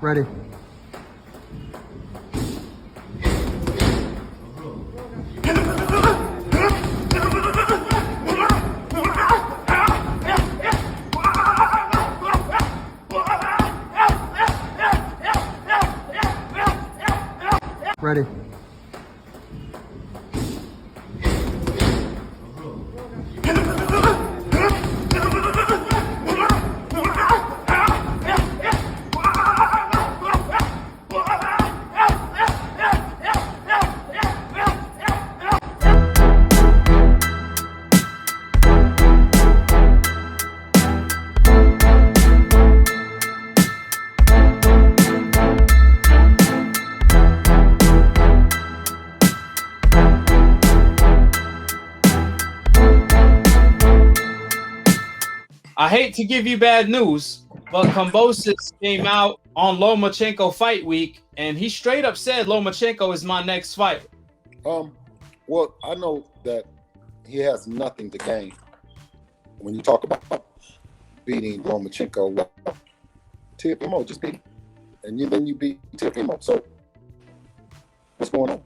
Ready. Ready. I hate to give you bad news, but Kambosos came out on Lomachenko fight week, and he straight up said Lomachenko is my next fight. Well, I know that he has nothing to gain when you talk about beating Lomachenko. Well, Teofimo just beat him, and then you beat Teofimo. So what's going on?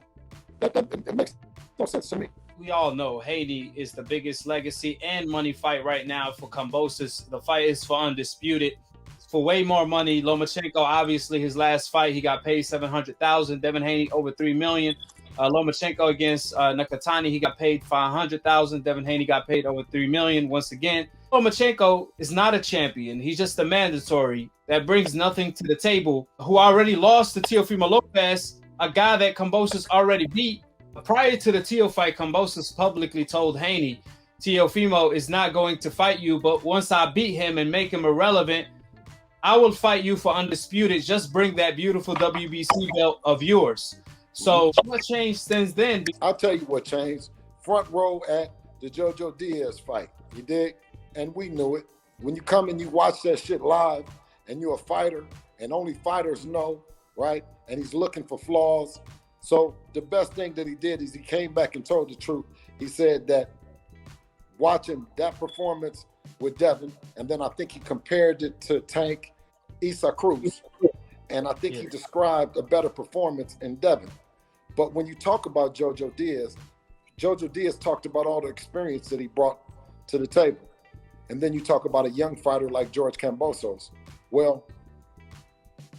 It makes no sense to me. We all know Haney is the biggest legacy and money fight right now for Kambosos. The fight is for Undisputed. It's for way more money. Lomachenko, obviously, his last fight, he got paid $700,000. Devin Haney, over $3 million. Lomachenko against Nakatani, he got paid $500,000. Devin Haney got paid over $3 million. Once again, Lomachenko is not a champion. He's just a mandatory that brings nothing to the table, who already lost to Teofimo Lopez, a guy that Kambosos already beat. Prior to the Teo fight, Kambosos publicly told Haney, Teofimo is not going to fight you, but once I beat him and make him irrelevant, I will fight you for Undisputed. Just bring that beautiful WBC belt of yours. So what changed since then? I'll tell you what changed. Front row at the Jojo Diaz fight. You dig? And we knew it. When you come and you watch that shit live and you're a fighter and only fighters know, right? And he's looking for flaws. So the best thing that he did is he came back and told the truth. He said that watching that performance with Devin, and then I think he compared it to Tank Issa Cruz, and I think he described a better performance in Devin. But when you talk about Jojo Diaz talked about all the experience that he brought to the table. And then you talk about a young fighter like George Kambosos. Well,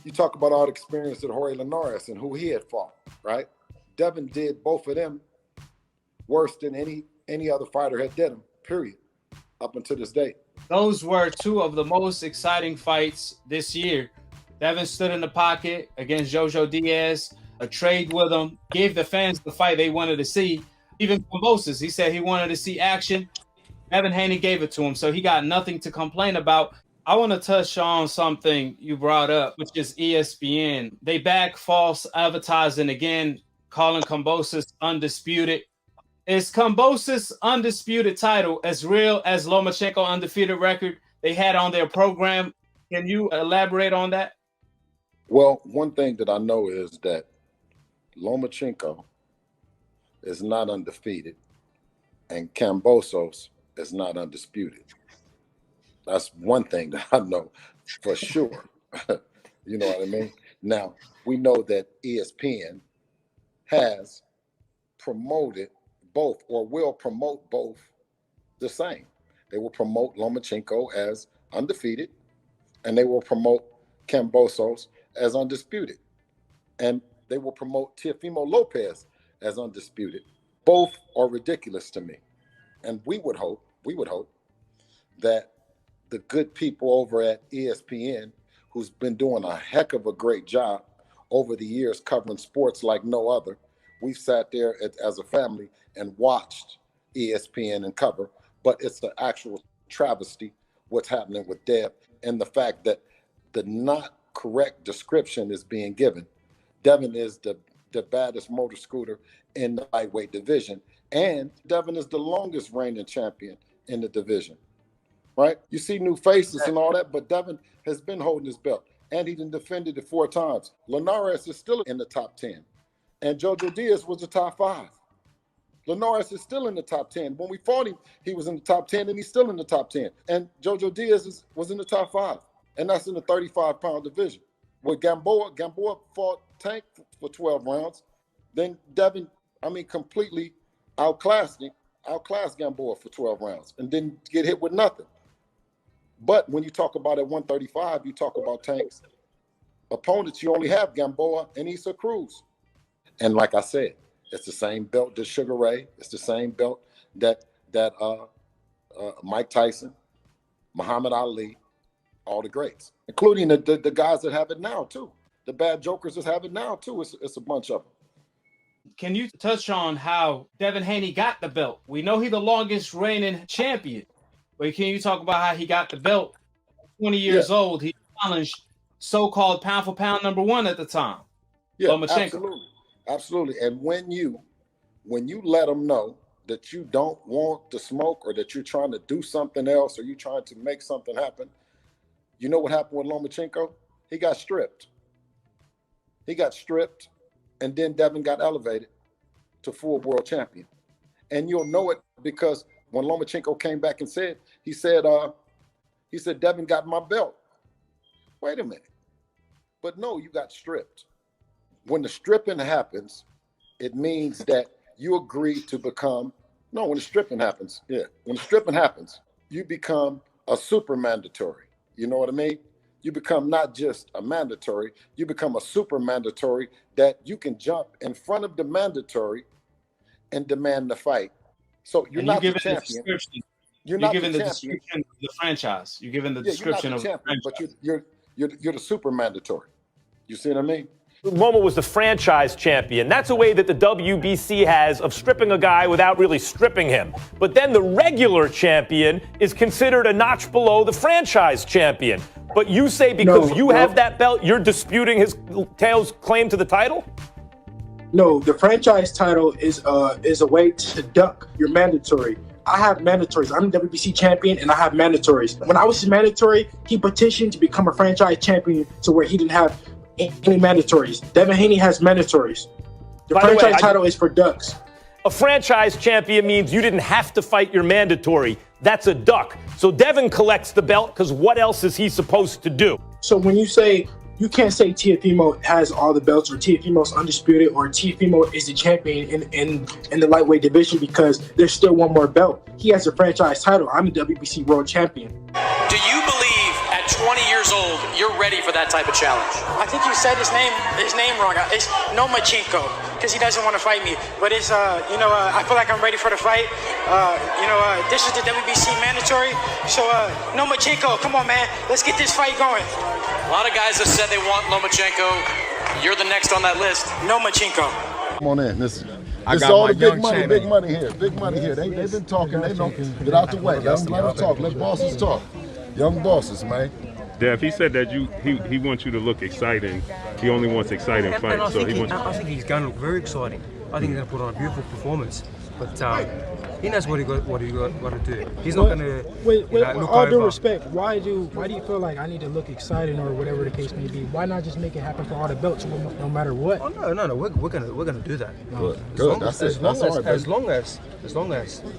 you talk about all the experience that Jorge Linares and who he had fought, right? Devin did both of them worse than any other fighter had did them, period, up until this day. Those were two of the most exciting fights this year. Devin stood in the pocket against Jojo Diaz, a trade with him, gave the fans the fight they wanted to see. Even Kambosos, he said he wanted to see action. Devin Haney gave it to him, so he got nothing to complain about. I want to touch on something you brought up, which is ESPN. They back false advertising again, calling Kambosos undisputed. Is Kambosos' undisputed title as real as Lomachenko undefeated record they had on their program? Can you elaborate on that? Well, one thing that I know is that Lomachenko is not undefeated and Kambosos is not undisputed. That's one thing that I know for sure. You know what I mean? Now, we know that ESPN has promoted both or will promote both the same. They will promote Lomachenko as undefeated, and they will promote Kambosos as undisputed. And they will promote Teofimo Lopez as undisputed. Both are ridiculous to me. And we would hope that the good people over at ESPN, who's been doing a heck of a great job over the years covering sports like no other. We've sat there as a family and watched ESPN and cover, but it's the actual travesty what's happening with Dev and the fact that the not correct description is being given. Devin is the baddest motor scooter in the lightweight division, and Devin is the longest reigning champion in the division. Right? You see new faces and all that, but Devin has been holding his belt, and he defended it 4 times. Linares is still in the top 10, and Jojo Diaz was the top 5. Linares is still in the top 10. When we fought him, he was in the top 10, and he's still in the top 10. And Jojo Diaz was in the top 5, and that's in the 35-pound division. with Gamboa fought Tank for 12 rounds. Then Devin, completely outclassed Gamboa for 12 rounds and didn't get hit with nothing. But when you talk about at 135, you talk about Tank's opponents, you only have Gamboa and Issa Cruz. And like I said, it's the same belt that Sugar Ray, it's the same belt that Mike Tyson, Muhammad Ali, all the greats, including the guys that have it now too. The bad jokers that have it now too. It's a bunch of them. Can you touch on how Devin Haney got the belt? We know he's the longest reigning champion, but can you talk about how he got the belt? 20 years old, he challenged so-called pound for pound #1 at the time. Yeah, Lomachenko. Absolutely. And when you let them know that you don't want to smoke or that you're trying to do something else or you're trying to make something happen, you know what happened with Lomachenko? He got stripped. And then Devin got elevated to full world champion. And you'll know it because when Lomachenko came back and said, he said, Devin got my belt. Wait a minute. But no, you got stripped. When the stripping happens, it means that you agree to become, when the stripping happens, you become a super mandatory. You know what I mean? You become not just a mandatory, you become a super mandatory that you can jump in front of the mandatory and demand the fight. So you're not the champion. You're giving the description of the franchise. You're giving the description of the franchise. But you're the super mandatory. You see what I mean? Loma was the franchise champion. That's a way that the WBC has of stripping a guy without really stripping him. But then the regular champion is considered a notch below the franchise champion. But you say because you have that belt, you're disputing his Tails' claim to the title? No, the franchise title is a way to duck your mandatory. I have mandatories. I'm the WBC champion, and I have mandatories. When I was his mandatory, he petitioned to become a franchise champion to where he didn't have any mandatories. Devin Haney has mandatories. The franchise title is for ducks. A franchise champion means you didn't have to fight your mandatory. That's a duck. So Devin collects the belt because what else is he supposed to do? So when you say, you can't say Teofimo has all the belts or Teofimo's undisputed or Teofimo is the champion in the lightweight division because there's still one more belt. He has a franchise title. I'm the WBC world champion. Do you believe at 20 years old you're ready for that type of challenge? I think you said his name wrong. It's Lomachenko because he doesn't want to fight me. But it's I feel like I'm ready for the fight. This is the WBC mandatory. So Lomachenko, come on, man, let's get this fight going. A lot of guys have said they want Lomachenko. You're the next on that list. Lomachenko. Come on in. This is all the big money here. Big money here. They've been talking. They know. Get out the way. Let them talk. Let bosses talk. Young bosses, man. Dev, he said that he wants you to look exciting. He only wants exciting fights. I think he's going to look very exciting. I think he's going to put on a beautiful performance. But he knows what he got to do. He's not going to. With all due respect, why do you feel like I need to look exciting or whatever the case may be? Why not just make it happen for all the belts, no matter what? Oh no, we're gonna do that. Good. As long as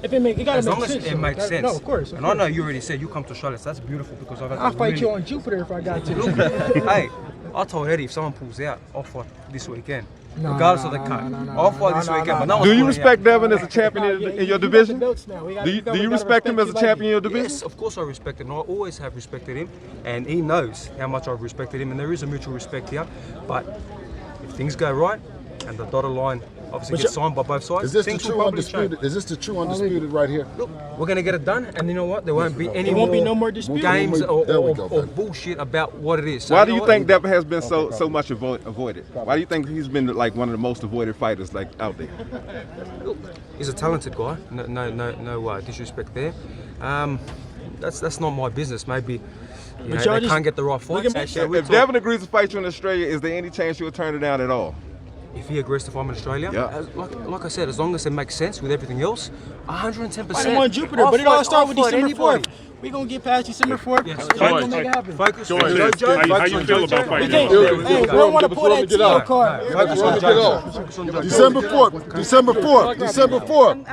if it makes sense. It makes sense. No, of course. And I know you already said you come to Charlotte. So that's beautiful because I'll fight you on Jupiter if I got to. Hey, I told Eddie if someone pulls out, I'll fight this weekend. Regardless of the cut. I'll fight this weekend. But do you respect Devin as a champion in your division? Do you respect him as a champion in your division? Yes, of course I respect him. I always have respected him. And he knows how much I've respected him. And there is a mutual respect here. But if things go right and the dotted line obviously gets signed by both sides, is this the true undisputed? Is this the true undisputed right here? Look, we're going to get it done. And you know what? There won't be any no more dispute. Games or bullshit about what it is. So why do you think Devin has been so much avoided? Why do you think he's been like one of the most avoided fighters like out there? Look, he's a talented guy. No disrespect there. That's not my business. Maybe they can't get the right fights. If Devin agrees to fight you in Australia, is there any chance you'll turn it down at all? If he agrees to fight in Australia, like I said, as long as it makes sense with everything else, 110%. I want Jupiter, but it all starts with December 4th. We're going to get past December 4th. Yes. We're going to make it happen. Focus. How you feel about fighting? Hey, we don't want to pull that TO card. December 4th.